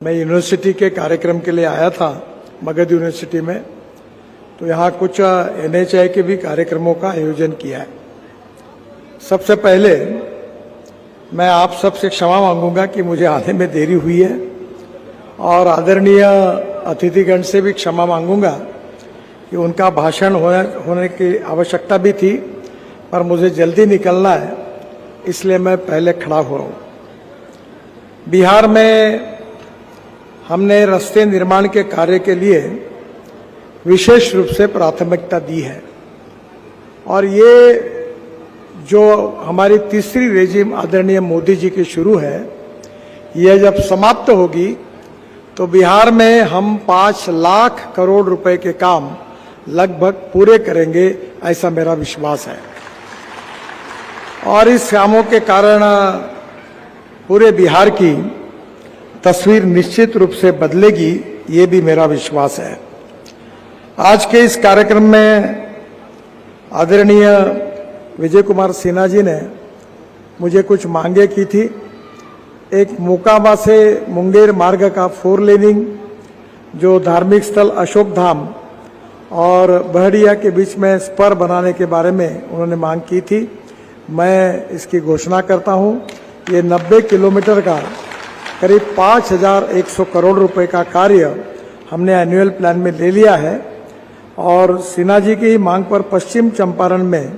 मैं यूनिवर्सिटी के कार्यक्रम के लिए आया था मगध यूनिवर्सिटी में, तो यहाँ कुछ एनएचआई के भी कार्यक्रमों का आयोजन किया है। सबसे पहले मैं आप सबसे क्षमा मांगूंगा कि मुझे आने में देरी हुई है, और आदरणीय अतिथिगण से भी क्षमा मांगूंगा कि उनका भाषण होने की आवश्यकता भी थी, पर मुझे जल्दी निकलना है, इसलिए मैं पहले खड़ा हुआ हूँ। बिहार में हमने रास्ते निर्माण के कार्य के लिए विशेष रूप से प्राथमिकता दी है, और ये जो हमारी तीसरी रेजिम आदरणीय मोदी जी की शुरू है, यह जब समाप्त होगी तो बिहार में हम 5 लाख करोड़ रुपए के काम लगभग पूरे करेंगे, ऐसा मेरा विश्वास है। और इस कामों के कारण पूरे बिहार की तस्वीर निश्चित रूप से बदलेगी, ये भी मेरा विश्वास है। आज के इस कार्यक्रम में आदरणीय विजय कुमार सिन्हा जी ने मुझे कुछ मांगे की थी। एक मोकामा से मुंगेर मार्ग का 4 लेनिंग, जो धार्मिक स्थल अशोक धाम और बहड़िया के बीच में स्पर बनाने के बारे में उन्होंने मांग की थी। मैं इसकी घोषणा करता हूं। ये 90 किलोमीटर का करीब 5100 करोड़ रुपए का कार्य हमने एनुअल प्लान में ले लिया है। और सिन्हा जी की मांग पर पश्चिम चंपारण में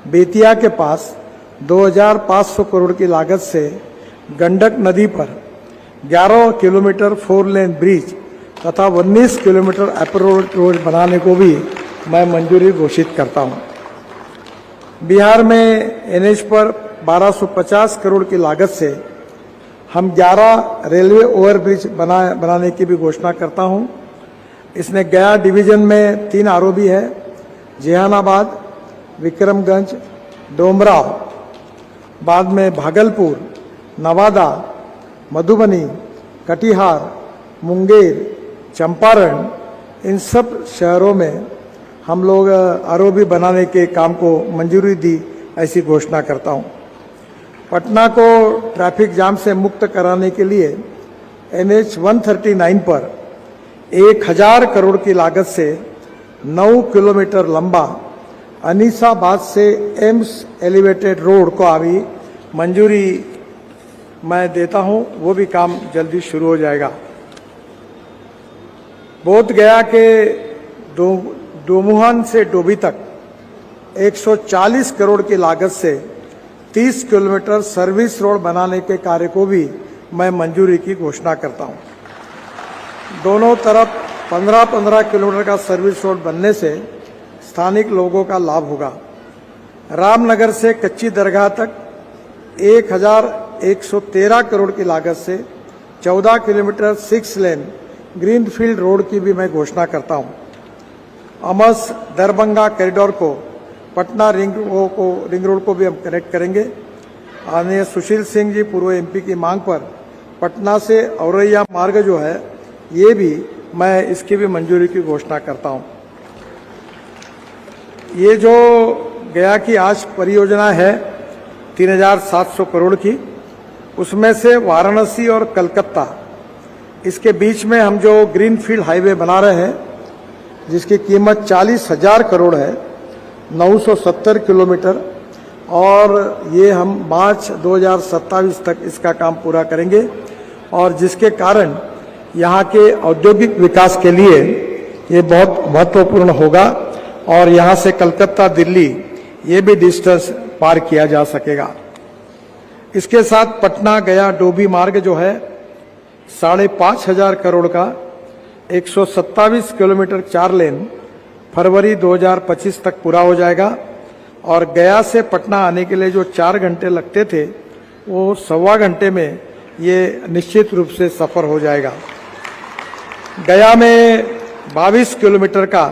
बेतिया के पास 2500 करोड़ की लागत से गंडक नदी पर 11 किलोमीटर 4 लेन ब्रिज तथा 19 किलोमीटर अप्रोच रोड बनाने को भी मैं मंजूरी घोषित करता हूं। बिहार में एनएच पर 1250 करोड़ की लागत से हम 11 रेलवे ओवरब्रिज बनाने की भी घोषणा करता हूं। इसमें गया डिवीजन में 3 आरओबी है, जहानाबाद, विक्रमगंज, डोमराव, बाद में भागलपुर, नवादा, मधुबनी, कटिहार, मुंगेर, चंपारण, इन सब शहरों में हम लोग आरओबी बनाने के काम को मंजूरी दी, ऐसी घोषणा करता हूं। पटना को ट्रैफिक जाम से मुक्त कराने के लिए NH 139 पर 1000 करोड़ की लागत से 9 किलोमीटर लंबा अनीसाबाद से एम्स एलिवेटेड रोड को अभी मंजूरी मैं देता हूं, वो भी काम जल्दी शुरू हो जाएगा। बोध गया के डोमुहान से डोभी तक 140 करोड़ की लागत से 30 किलोमीटर सर्विस रोड बनाने के कार्य को भी मैं मंजूरी की घोषणा करता हूं। दोनों तरफ 15-15 किलोमीटर का सर्विस रोड बनने से स्थानिक लोगों का लाभ होगा। रामनगर से कच्ची दरगाह तक 1113 करोड़ की लागत से 14 किलोमीटर 6 लेन ग्रीनफील्ड रोड की भी मैं घोषणा करता हूं। अमस दरभंगा कॉरिडोर को पटना रिंग रोड को भी हम कनेक्ट करेंगे। आदरणीय सुशील सिंह जी पूर्व एमपी की मांग पर पटना से औरैया मार्ग जो है, ये भी मैं इसकी भी मंजूरी की घोषणा करता हूं। ये जो गया की आज परियोजना है 3700 करोड़ की, उसमें से वाराणसी और कलकत्ता, इसके बीच में हम जो ग्रीनफील्ड हाईवे बना रहे हैं, जिसकी कीमत 40,000 करोड़ है, 970 किलोमीटर, और ये हम मार्च 2027 तक इसका काम पूरा करेंगे, और जिसके कारण यहाँ के औद्योगिक विकास के लिए ये बहुत महत्वपूर्ण होगा, और यहाँ से कलकत्ता दिल्ली ये भी डिस्टेंस पार किया जा सकेगा। इसके साथ पटना गया डोभी मार्ग जो है 5,500 करोड़ का 127 किलोमीटर 4 लेन फरवरी 2025 तक पूरा हो जाएगा, और गया से पटना आने के लिए जो 4 घंटे लगते थे, वो 1.25 घंटे में ये निश्चित रूप से सफर हो जाएगा। गया में 22 किलोमीटर का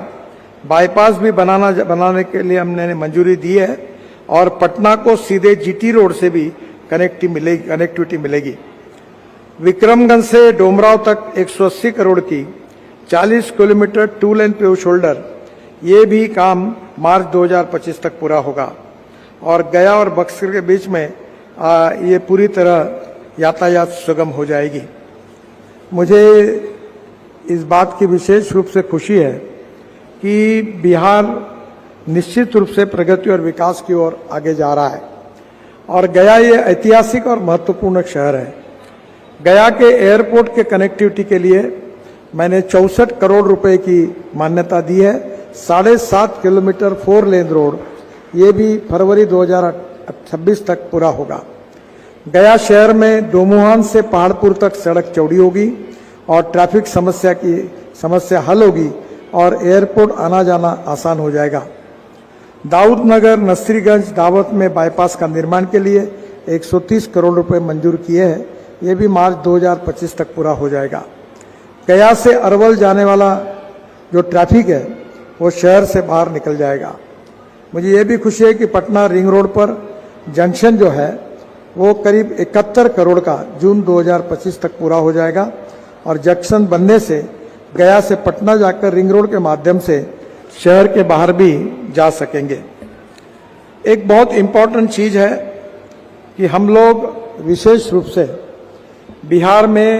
बाईपास भी बनाने के लिए हमने मंजूरी दी है, और पटना को सीधे जीटी रोड से भी कनेक्टिविटी मिलेगी। विक्रमगंज से डोमराव तक 180 करोड़ की 40 किलोमीटर 2 लेन पेव शोल्डर, ये भी काम मार्च 2025 तक पूरा होगा, और गया और बक्सर के बीच में ये पूरी तरह यातायात सुगम हो जाएगी। मुझे इस बात की विशेष रूप से खुशी है कि बिहार निश्चित रूप से प्रगति और विकास की ओर आगे जा रहा है और गया ये ऐतिहासिक और महत्वपूर्ण शहर है। गया के एयरपोर्ट के कनेक्टिविटी के लिए मैंने 64 करोड़ रुपए की मान्यता दी है। 7.5 किलोमीटर 4 लेन रोड ये भी फरवरी 2026 तक पूरा होगा। गया शहर में दोमुहान से पहाड़पुर तक सड़क चौड़ी होगी और ट्रैफिक समस्या हल होगी और एयरपोर्ट आना जाना आसान हो जाएगा। दाऊद नगर नसरीगंज दावत में बाईपास का निर्माण के लिए 130 करोड़ रुपए मंजूर किए हैं। ये भी मार्च 2025 तक पूरा हो जाएगा। गया से अरवल जाने वाला जो ट्रैफिक है वो शहर से बाहर निकल जाएगा। मुझे ये भी खुशी है कि पटना रिंग रोड पर जंक्शन जो है वो करीब 71 करोड़ का जून 2025 तक पूरा हो जाएगा और जंक्शन बनने से गया से पटना जाकर रिंग रोड के माध्यम से शहर के बाहर भी जा सकेंगे। एक बहुत इम्पोर्टेंट चीज है कि हम लोग विशेष रूप से बिहार में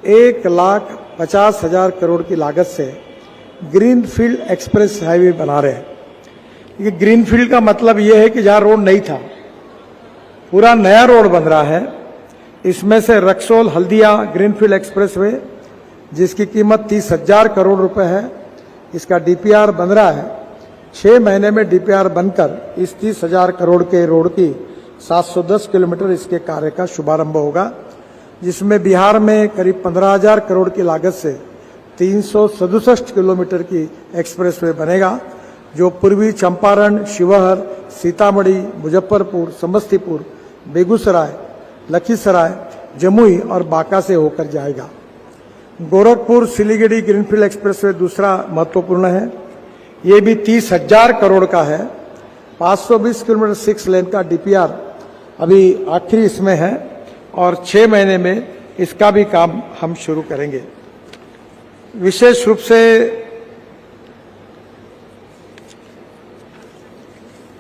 1,50,000 करोड़ की लागत से ग्रीनफील्ड एक्सप्रेस हाईवे बना रहे हैं। ये ग्रीनफील्ड का मतलब ये है कि जहाँ रोड नहीं था पूरा नया रोड बन रहा है। इसमें से रक्सौल हल्दिया ग्रीनफील्ड एक्सप्रेसवे जिसकी कीमत 30,000 करोड़ रुपए है, इसका डीपीआर बन रहा है। 6 महीने में डीपीआर बनकर इस 30,000 करोड़ के रोड की 710 किलोमीटर इसके कार्य का शुभारंभ होगा, जिसमें बिहार में करीब 15,000 करोड़ की लागत से 367 किलोमीटर की एक्सप्रेसवे बनेगा, जो पूर्वी चंपारण, शिवहर, सीतामढ़ी, मुजफ्फरपुर, समस्तीपुर, बेगूसराय, लखीसराय, जमुई और बांका से होकर जाएगा। गोरखपुर सिलीगुड़ी ग्रीनफील्ड एक्सप्रेसवे दूसरा महत्वपूर्ण है। ये भी 30,000 करोड़ का है। 520 किलोमीटर 6 लेन का डीपीआर अभी आखिरी इसमें है और 6 महीने में इसका भी काम हम शुरू करेंगे। विशेष रूप से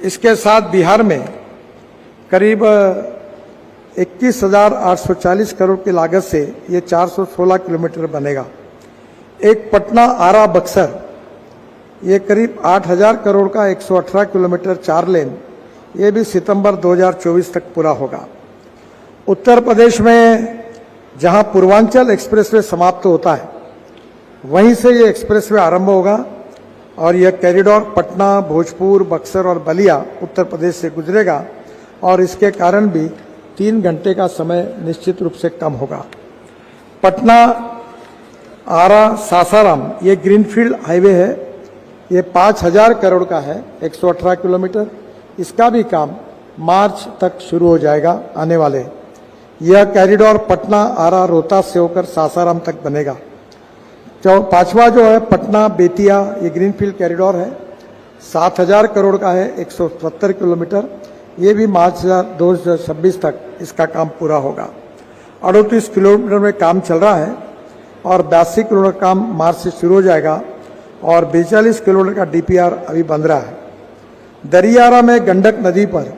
इसके साथ बिहार में करीब 21,840 करोड़ की लागत से ये 416 किलोमीटर बनेगा। एक पटना आरा बक्सर ये करीब 8,000 करोड़ का 118 किलोमीटर 4 लेन ये भी सितंबर 2024 तक पूरा होगा। उत्तर प्रदेश में जहां पूर्वांचल एक्सप्रेसवे समाप्त होता है वहीं से ये एक्सप्रेसवे आरंभ होगा और यह कॉरिडोर पटना, भोजपुर, बक्सर और बलिया उत्तर प्रदेश से गुजरेगा और इसके कारण भी 3 घंटे का समय निश्चित रूप से कम होगा। पटना आरा सासाराम ये ग्रीनफील्ड हाईवे है। ये 5,000 करोड़ का है, 118 किलोमीटर। इसका भी काम मार्च तक शुरू हो जाएगा आने वाले। यह कॉरिडोर पटना आरा रोहतास से होकर सासाराम तक बनेगा। पांचवा जो है पटना बेतिया ये ग्रीनफील्ड कॉरिडोर है, 7,000 करोड़ का है, 170 किलोमीटर। ये भी मार्च 2026 तक इसका काम पूरा होगा। 38 किलोमीटर में काम चल रहा है और 82 किलोमीटर काम मार्च से शुरू हो जाएगा और 42 किलोमीटर का डीपीआर अभी बन रहा है। दरियारा में गंडक नदी पर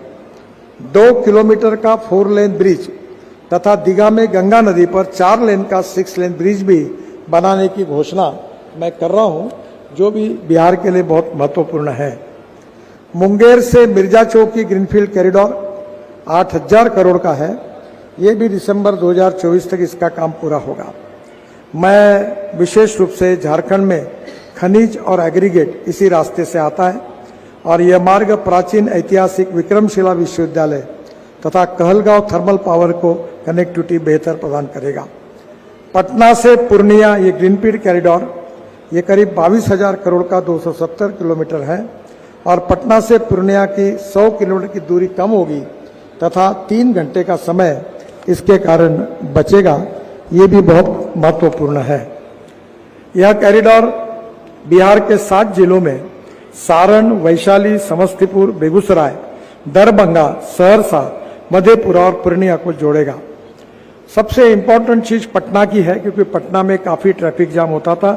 2 किलोमीटर का 4 लेन ब्रिज तथा दीघा में गंगा नदी पर 4 लेन का 6 लेन ब्रिज भी बनाने की घोषणा मैं कर रहा हूं, जो भी बिहार के लिए बहुत महत्वपूर्ण है। मुंगेर से मिर्जा चौक की ग्रीनफील्ड कॉरिडोर 8,000 करोड़ का है। ये भी दिसंबर 2024 तक इसका काम पूरा होगा। मैं विशेष रूप से झारखंड में खनिज और एग्रीगेट इसी रास्ते से आता है और यह मार्ग प्राचीन ऐतिहासिक विक्रमशिला विश्वविद्यालय तथा कहलगांव थर्मल पावर को कनेक्टिविटी बेहतर प्रदान करेगा। पटना से पूर्णिया ये ग्रीनफील्ड कॉरिडोर ये करीब 22,000 करोड़ का 270 किलोमीटर है और पटना से पूर्णिया की 100 किलोमीटर की दूरी कम होगी तथा 3 घंटे का समय इसके कारण बचेगा। ये भी बहुत महत्वपूर्ण है। यह कॉरिडोर बिहार के 7 जिलों में सारण, वैशाली, समस्तीपुर, बेगूसराय, दरभंगा, सहरसा, मधेपुरा और पूर्णिया को जोड़ेगा। सबसे इम्पोर्टेंट चीज पटना की है क्योंकि पटना में काफी ट्रैफिक जाम होता था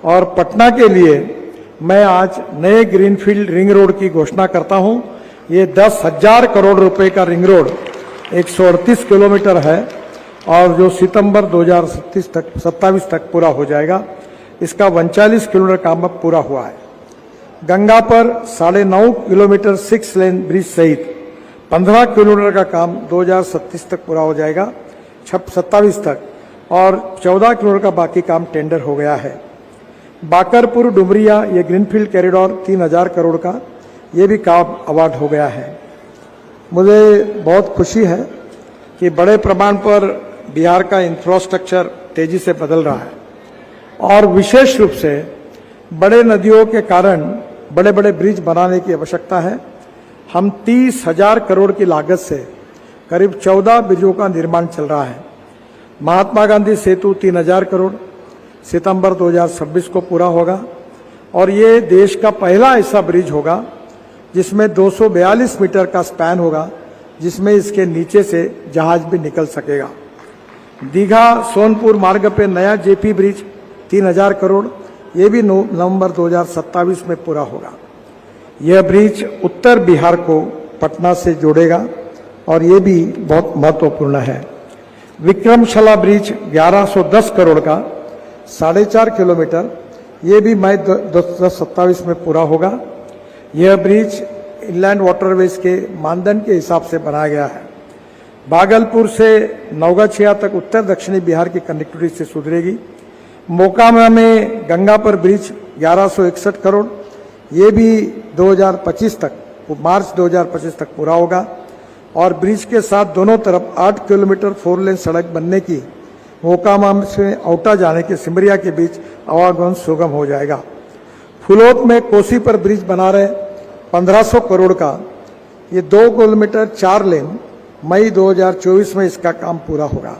और पटना के लिए मैं आज नए ग्रीनफील्ड रिंग रोड की घोषणा करता हूं। ये 10,000 करोड़ रुपए का रिंग रोड 138 किलोमीटर है और जो सितंबर 2027 तक पूरा हो जाएगा। इसका 39 किलोमीटर काम अब पूरा हुआ है। गंगा पर 9.5 किलोमीटर 6 लेन ब्रिज सहित 15 किलोमीटर का काम 2037 तक पूरा हो जाएगा, 27 तक, और 14 किलोमीटर का बाकी काम टेंडर हो गया है। बाकरपुर डुमरिया ये ग्रीनफील्ड कॉरिडोर 3000 करोड़ का, ये भी काम अवार्ड हो गया है। मुझे बहुत खुशी है कि बड़े प्रमाण पर बिहार का इंफ्रास्ट्रक्चर तेजी से बदल रहा है और विशेष रूप से बड़े नदियों के कारण बड़े बड़े ब्रिज बनाने की आवश्यकता है। हम 30,000 करोड़ की लागत से करीब 14 ब्रिजों का निर्माण चल रहा है। महात्मा गांधी सेतु 3000 करोड़ सितंबर 2026 को पूरा होगा और ये देश का पहला ऐसा ब्रिज होगा जिसमें 242 मीटर का स्पैन होगा, जिसमें इसके नीचे से जहाज भी निकल सकेगा। दीघा सोनपुर मार्ग पे नया जेपी ब्रिज 3000 करोड़, ये भी नवंबर 2027 में पूरा होगा। यह ब्रिज उत्तर बिहार को पटना से जोड़ेगा और ये भी बहुत महत्वपूर्ण है। विक्रमशिला ब्रिज 1110 करोड़ का 4.5 किलोमीटर, ये भी मई 2027 में पूरा होगा। यह ब्रिज इनलैंड वाटरवेज के मानदंड के हिसाब से बनाया गया है। भागलपुर से नौगाछिया तक उत्तर दक्षिणी बिहार की कनेक्टिविटी से सुधरेगी। मोकामा में गंगा पर ब्रिज 1161 करोड़, ये भी 2025 तक, मार्च 2025 तक पूरा होगा और ब्रिज के साथ दोनों तरफ 8 किलोमीटर 4 लेन सड़क बनने की मोकामा से औटा जाने के सिमरिया के बीच आवागमन सुगम हो जाएगा। फुलोत में कोसी पर ब्रिज बना रहे 1500 करोड़ का, ये 2 किलोमीटर 4 लेन, मई 2024 में इसका काम पूरा होगा।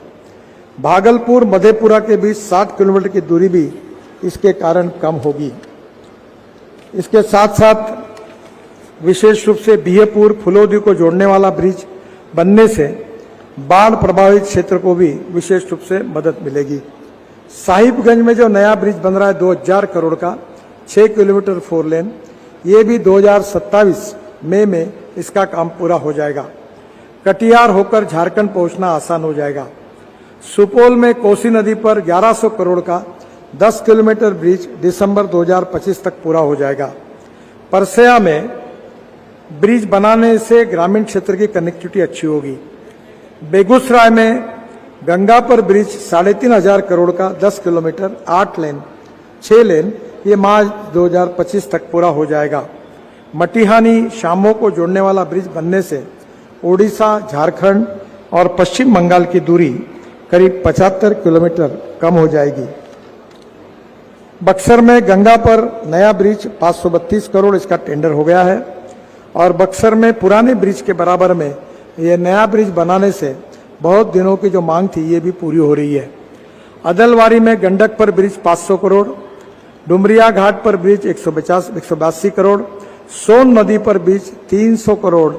भागलपुर मधेपुरा के बीच 60 किलोमीटर की दूरी भी इसके कारण कम होगी। इसके साथ साथ विशेष रूप से बिहेपुर फुलोदी को जोड़ने वाला ब्रिज बनने से बाढ़ प्रभावित क्षेत्र को भी विशेष रूप से मदद मिलेगी। साहिबगंज में जो नया ब्रिज बन रहा है 2000 करोड़ का 6 किलोमीटर 4 लेन, ये भी 2027 मई में इसका काम पूरा हो जाएगा। कटिहार होकर झारखंड पहुंचना आसान हो जाएगा। सुपौल में कोसी नदी पर 1100 करोड़ का 10 किलोमीटर ब्रिज दिसंबर 2025 तक पूरा हो जाएगा। परसया में ब्रिज बनाने से ग्रामीण क्षेत्र की कनेक्टिविटी अच्छी होगी। बेगूसराय में गंगा पर ब्रिज 3500 करोड़ का 10 किलोमीटर 8 लेन 6 लेन, ये मार्च 2025 तक पूरा हो जाएगा। मटिहानी शामो को जोड़ने वाला ब्रिज बनने से ओडिशा, झारखंड और पश्चिम बंगाल की दूरी करीब 75 किलोमीटर कम हो जाएगी। बक्सर में गंगा पर नया ब्रिज 532 करोड़, इसका टेंडर हो गया है और बक्सर में पुराने ब्रिज के बराबर में ये नया ब्रिज बनाने से बहुत दिनों की जो मांग थी ये भी पूरी हो रही है। अदलवारी में गंडक पर ब्रिज 500 करोड़, डुमरिया घाट पर ब्रिज 182 करोड़, सोन नदी पर ब्रिज 300 करोड़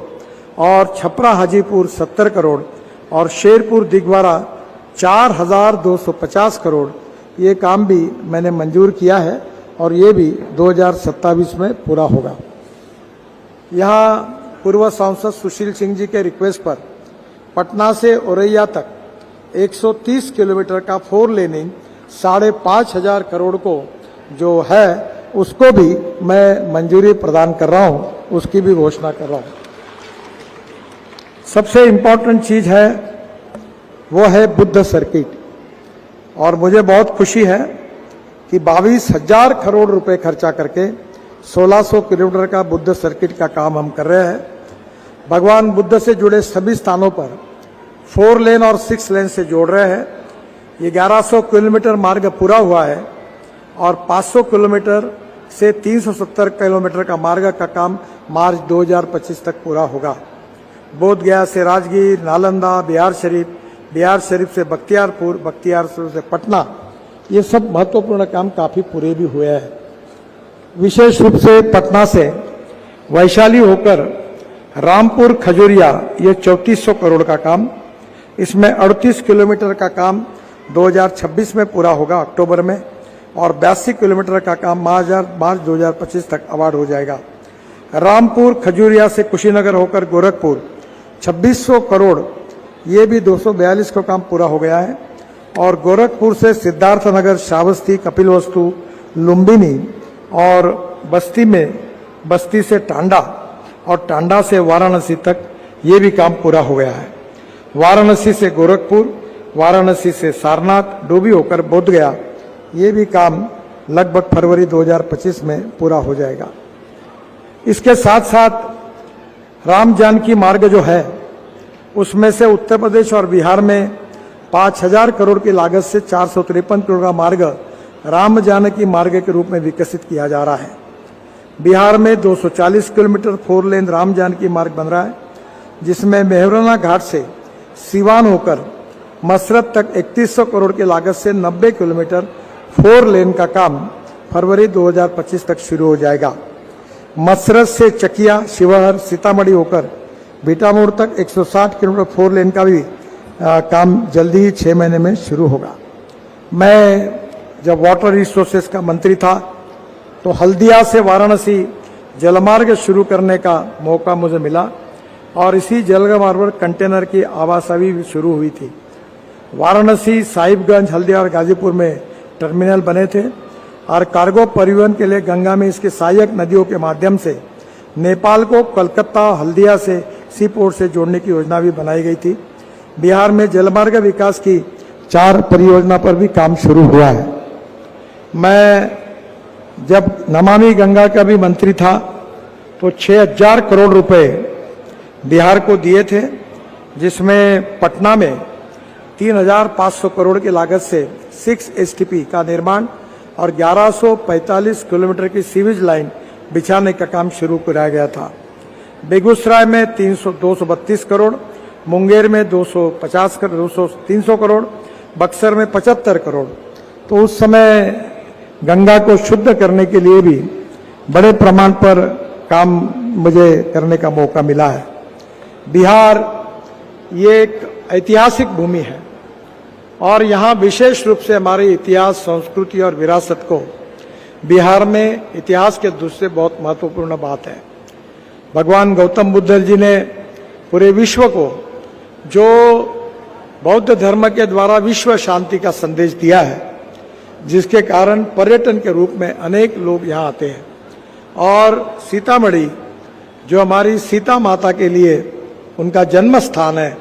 और छपरा हाजीपुर 70 करोड़ और शेरपुर दिगवारा 4250 करोड़, ये काम भी मैंने मंजूर किया है और ये भी 2027 में पूरा होगा। यहाँ पूर्व सांसद सुशील सिंह जी के रिक्वेस्ट पर पटना से औरैया तक 130 किलोमीटर का 4 लेनिंग 5,500 करोड़ को जो है उसको भी मैं मंजूरी प्रदान कर रहा हूं, उसकी भी घोषणा कर रहा हूं। सबसे इम्पोर्टेंट चीज है वो है बुद्ध सर्किट और मुझे बहुत खुशी है कि 22,000 करोड़ रुपए खर्चा करके 1600 किलोमीटर का बुद्ध सर्किट का काम हम कर रहे हैं। भगवान बुद्ध से जुड़े सभी स्थानों पर 4 लेन और 6 लेन से जोड़ रहे हैं। ये 1100 किलोमीटर मार्ग पूरा हुआ है और 500 किलोमीटर से 370 किलोमीटर का मार्ग का काम मार्च 2025 तक पूरा होगा। बोध गया से राजगीर, नालंदा, बिहार शरीफ से बख्तियारपुर, बख्तियारपुर से पटना, ये सब महत्वपूर्ण काम काफी पूरे भी हुए हैं। विशेष रूप से पटना से वैशाली होकर रामपुर खजूरिया, ये 3400 करोड़ का काम, इसमें 38 किलोमीटर का काम 2026 में पूरा होगा अक्टूबर में और 82 किलोमीटर का काम मार्च 2025 तक अवार्ड हो जाएगा। रामपुर खजूरिया से कुशीनगर होकर गोरखपुर 2600 करोड़ ये भी 242 का काम पूरा हो गया है। और गोरखपुर से सिद्धार्थनगर, श्रावस्ती, कपिलवस्तु, लुम्बिनी और बस्ती से टांडा और टांडा से वाराणसी तक ये भी काम पूरा हो गया है। वाराणसी से गोरखपुर, वाराणसी से सारनाथ, डोभी होकर बोध गया, ये भी काम लगभग फरवरी 2025 में पूरा हो जाएगा। इसके साथ साथ राम जानकी मार्ग जो है, उसमें से उत्तर प्रदेश और बिहार में 5000 करोड़ की लागत से 453 करोड़ का मार्ग राम जानकी मार्ग के रूप में विकसित किया जा रहा है। बिहार में 240 किलोमीटर 4 लेन राम जानकी मार्ग बन रहा है, जिसमें मेहराना घाट से सिवान होकर मसरत तक 3100 करोड़ की लागत से 90 किलोमीटर 4 लेन का काम फरवरी 2025 तक शुरू हो जाएगा। मसरत से चकिया, शिवहर, सीतामढ़ी होकर बीटामोड़ तक 160 किलोमीटर 4 लेन का भी काम जल्दी ही 6 महीने में शुरू होगा। मैं जब वाटर रिसोर्सेज का मंत्री था तो हल्दिया से वाराणसी जलमार्ग शुरू करने का मौका मुझे मिला और इसी जलमार्ग पर कंटेनर की आवाजाही भी शुरू हुई थी। वाराणसी, साहिबगंज, हल्दिया और गाजीपुर में टर्मिनल बने थे और कार्गो परिवहन के लिए गंगा में इसके सहायक नदियों के माध्यम से नेपाल को कलकत्ता, हल्दिया से सी पोर्ट से जोड़ने की योजना भी बनाई गई थी। बिहार में जलमार्ग विकास की 4 परियोजना पर भी काम शुरू हुआ है। मैं जब नमामि गंगा का भी मंत्री था तो 6000 करोड़ रुपए बिहार को दिए थे, जिसमें पटना में 3500 करोड़ की लागत से 6 STP का निर्माण और 1145 किलोमीटर की सीवेज लाइन बिछाने का काम शुरू कराया गया था। बेगूसराय में 232 करोड़, मुंगेर में 300 करोड़, बक्सर में 75 करोड़। तो उस समय गंगा को शुद्ध करने के लिए भी बड़े प्रमाण पर काम मुझे करने का मौका मिला है। बिहार ये एक ऐतिहासिक भूमि है और यहाँ विशेष रूप से हमारे इतिहास, संस्कृति और विरासत को बिहार में इतिहास के दूसरे बहुत महत्वपूर्ण बात है। भगवान गौतम बुद्ध जी ने पूरे विश्व को जो बौद्ध धर्म के द्वारा विश्व शांति का संदेश दिया है, जिसके कारण पर्यटन के रूप में अनेक लोग यहाँ आते हैं। और सीतामढ़ी जो हमारी सीता माता के लिए उनका जन्म स्थान है,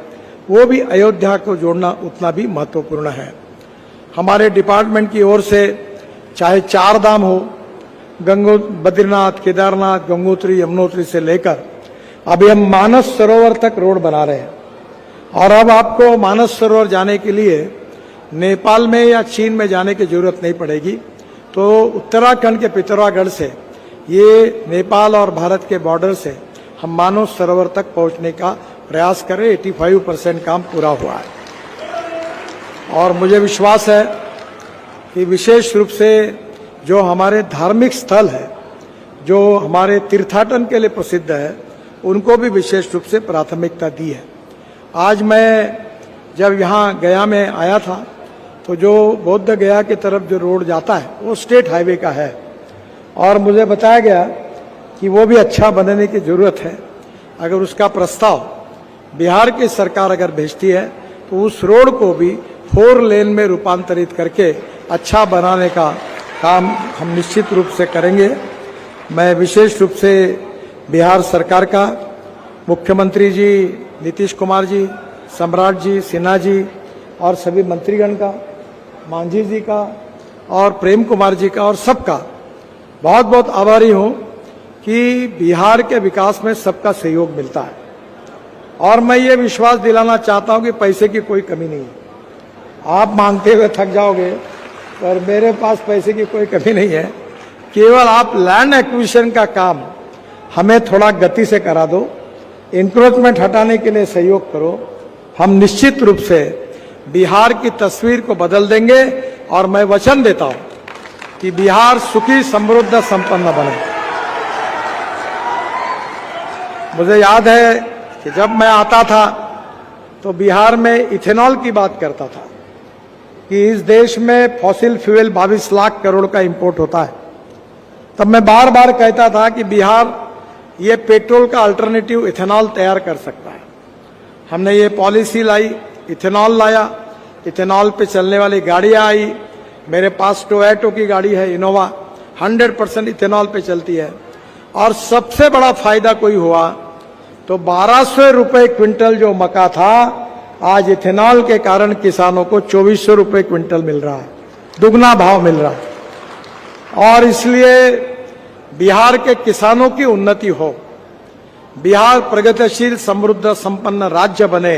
वो भी अयोध्या को जोड़ना उतना भी महत्वपूर्ण है। हमारे डिपार्टमेंट की ओर से चाहे 4 धाम हो, बद्रीनाथ, केदारनाथ, गंगोत्री, यमुनोत्री से लेकर अभी हम मानस सरोवर तक रोड बना रहे हैं। और अब आपको मानस सरोवर जाने के लिए नेपाल में या चीन में जाने की जरूरत नहीं पड़ेगी। तो उत्तराखंड के पिथौरागढ़ से ये नेपाल और भारत के बॉर्डर से हम मानस सरोवर तक पहुंचने का प्रयास करें। 85% काम पूरा हुआ है और मुझे विश्वास है कि विशेष रूप से जो हमारे धार्मिक स्थल है, जो हमारे तीर्थाटन के लिए प्रसिद्ध है, उनको भी विशेष रूप से प्राथमिकता दी है। आज मैं जब यहाँ गया में आया था तो जो बौद्ध गया की तरफ जो रोड जाता है वो स्टेट हाईवे का है और मुझे बताया गया कि वो भी अच्छा बनने की जरूरत है। अगर उसका प्रस्ताव बिहार की सरकार अगर भेजती है तो उस रोड को भी 4 लेन में रूपांतरित करके अच्छा बनाने का काम हम निश्चित रूप से करेंगे। मैं विशेष रूप से बिहार सरकार का, मुख्यमंत्री जी नीतीश कुमार जी, सम्राट जी, सिन्हा जी और सभी मंत्रीगण का, मांझी जी का और प्रेम कुमार जी का और सबका बहुत बहुत आभारी हूँ कि बिहार के विकास में सबका सहयोग मिलता है। और मैं ये विश्वास दिलाना चाहता हूँ कि पैसे की कोई कमी नहीं है। आप मांगते हुए थक जाओगे और मेरे पास पैसे की कोई कमी नहीं है। केवल आप लैंड एक्विजिशन का काम हमें थोड़ा गति से करा दो, इंक्रोचमेंट हटाने के लिए सहयोग करो। हम निश्चित रूप से बिहार की तस्वीर को बदल देंगे और मैं वचन देता हूं कि बिहार सुखी, समृद्ध, संपन्न बने। मुझे याद है कि जब मैं आता था तो बिहार में इथेनॉल की बात करता था कि इस देश में फॉसिल फ्यूल 22 लाख करोड़ का इंपोर्ट होता है। तब मैं बार बार कहता था कि बिहार ये पेट्रोल का अल्टरनेटिव इथेनॉल तैयार कर सकता है। हमने ये पॉलिसी लाई, इथेनॉल लाया, इथेनॉल पे चलने वाली गाड़ियां आई। मेरे पास टोयोटो की गाड़ी है इनोवा, 100% इथेनॉल पे चलती है। और सबसे बड़ा फायदा कोई हुआ तो 1200 रुपए क्विंटल जो मक्का था, आज इथेनॉल के कारण किसानों को 2400 रुपए क्विंटल मिल रहा है, दुगना भाव मिल रहा है। और इसलिए बिहार के किसानों की उन्नति हो, बिहार प्रगतिशील समृद्ध संपन्न राज्य बने,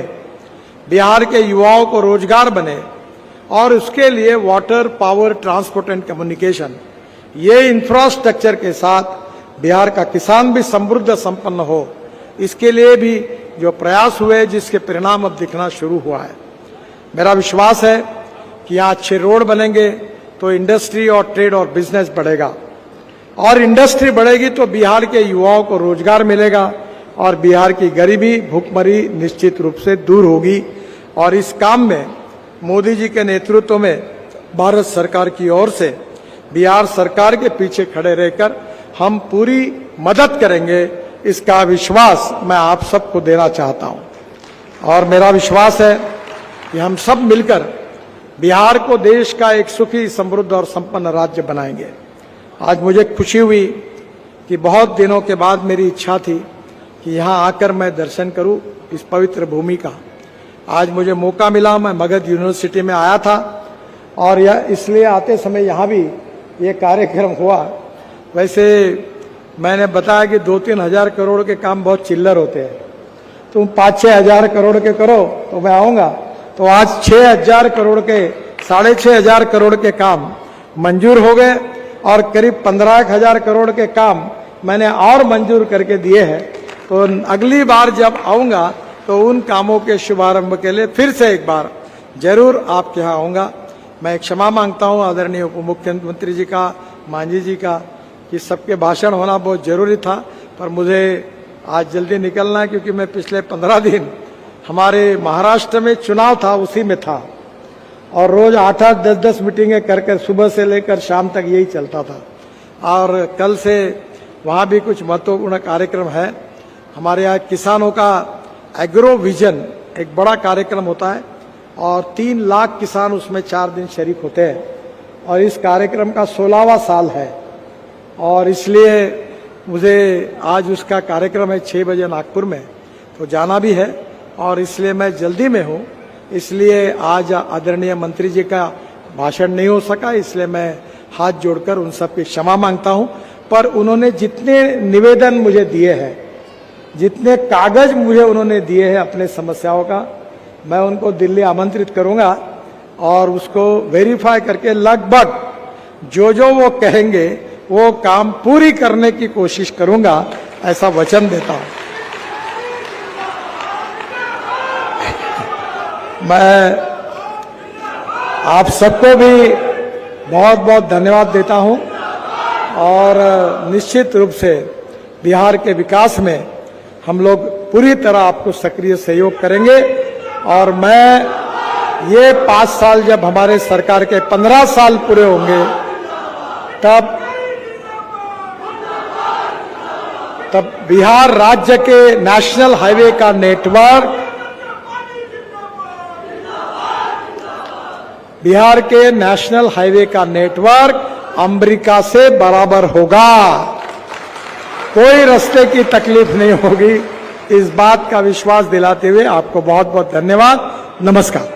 बिहार के युवाओं को रोजगार बने, और उसके लिए water, power, transport and communication, ये इंफ्रास्ट्रक्चर के साथ बिहार का किसान भी समृद्ध संपन्न हो, इसके लिए भी जो प्रयास हुए, जिसके परिणाम अब दिखना शुरू हुआ है। मेरा विश्वास है कि यहाँ अच्छे रोड बनेंगे तो इंडस्ट्री और ट्रेड और बिजनेस बढ़ेगा, और इंडस्ट्री बढ़ेगी तो बिहार के युवाओं को रोजगार मिलेगा, और बिहार की गरीबी, भुखमरी निश्चित रूप से दूर होगी। और इस काम में मोदी जी के नेतृत्व में भारत सरकार की ओर से बिहार सरकार के पीछे खड़े रहकर हम पूरी मदद करेंगे, इसका विश्वास मैं आप सबको देना चाहता हूं। और मेरा विश्वास है कि हम सब मिलकर बिहार को देश का एक सुखी, समृद्ध और संपन्न राज्य बनाएंगे। आज मुझे खुशी हुई कि बहुत दिनों के बाद मेरी इच्छा थी कि यहाँ आकर मैं दर्शन करूं इस पवित्र भूमि का। आज मुझे मौका मिला, मैं मगध यूनिवर्सिटी में आया था, और यह इसलिए आते समय यहाँ भी ये कार्यक्रम हुआ। वैसे मैंने बताया कि 2-3 हजार करोड़ के काम बहुत चिल्लर होते हैं, तुम 5-6 हजार करोड़ के करो तो मैं आऊँगा। तो आज 6,000 करोड़ के, 6,500 करोड़ के काम मंजूर हो गए, और करीब 15,000 करोड़ के काम मैंने और मंजूर करके दिए हैं। तो अगली बार जब आऊँगा तो उन कामों के शुभारंभ के लिए फिर से एक बार जरूर आपके यहाँ आऊँगा। मैं क्षमा मांगता हूँ आदरणीय उप मुख्यमंत्री जी का, मांझी जी का, कि सबके भाषण होना बहुत जरूरी था, पर मुझे आज जल्दी निकलना है, क्योंकि मैं पिछले 15 दिन हमारे महाराष्ट्र में चुनाव था, उसी में था, और रोज 8-8, 10-10 मीटिंगें कर सुबह से लेकर शाम तक यही चलता था। और कल से वहाँ भी कुछ महत्वपूर्ण कार्यक्रम है। हमारे यहाँ किसानों का एग्रो विजन एक बड़ा कार्यक्रम होता है, और 3 लाख किसान उसमें 4 दिन शरीक होते हैं, और इस कार्यक्रम का 16वां साल है। और इसलिए मुझे आज उसका कार्यक्रम है 6 बजे नागपुर में, तो जाना भी है, और इसलिए मैं जल्दी में हूँ, इसलिए आज आदरणीय मंत्री जी का भाषण नहीं हो सका, इसलिए मैं हाथ जोड़कर उन सब की क्षमा मांगता हूँ। पर उन्होंने जितने निवेदन मुझे दिए हैं, जितने कागज मुझे उन्होंने दिए हैं अपने समस्याओं का, मैं उनको दिल्ली आमंत्रित करूंगा, और उसको वेरीफाई करके लगभग जो जो वो कहेंगे वो काम पूरी करने की कोशिश करूंगा, ऐसा वचन देता हूं। मैं आप सबको भी बहुत बहुत धन्यवाद देता हूं, और निश्चित रूप से बिहार के विकास में हम लोग पूरी तरह आपको सक्रिय सहयोग करेंगे। और मैं ये 5 साल, जब हमारे सरकार के 15 साल पूरे होंगे, तब बिहार राज्य के नेशनल हाईवे का नेटवर्क, बिहार के नेशनल हाईवे का नेटवर्क अमेरिका से बराबर होगा, कोई रास्ते की तकलीफ नहीं होगी। इस बात का विश्वास दिलाते हुए आपको बहुत बहुत धन्यवाद। नमस्कार।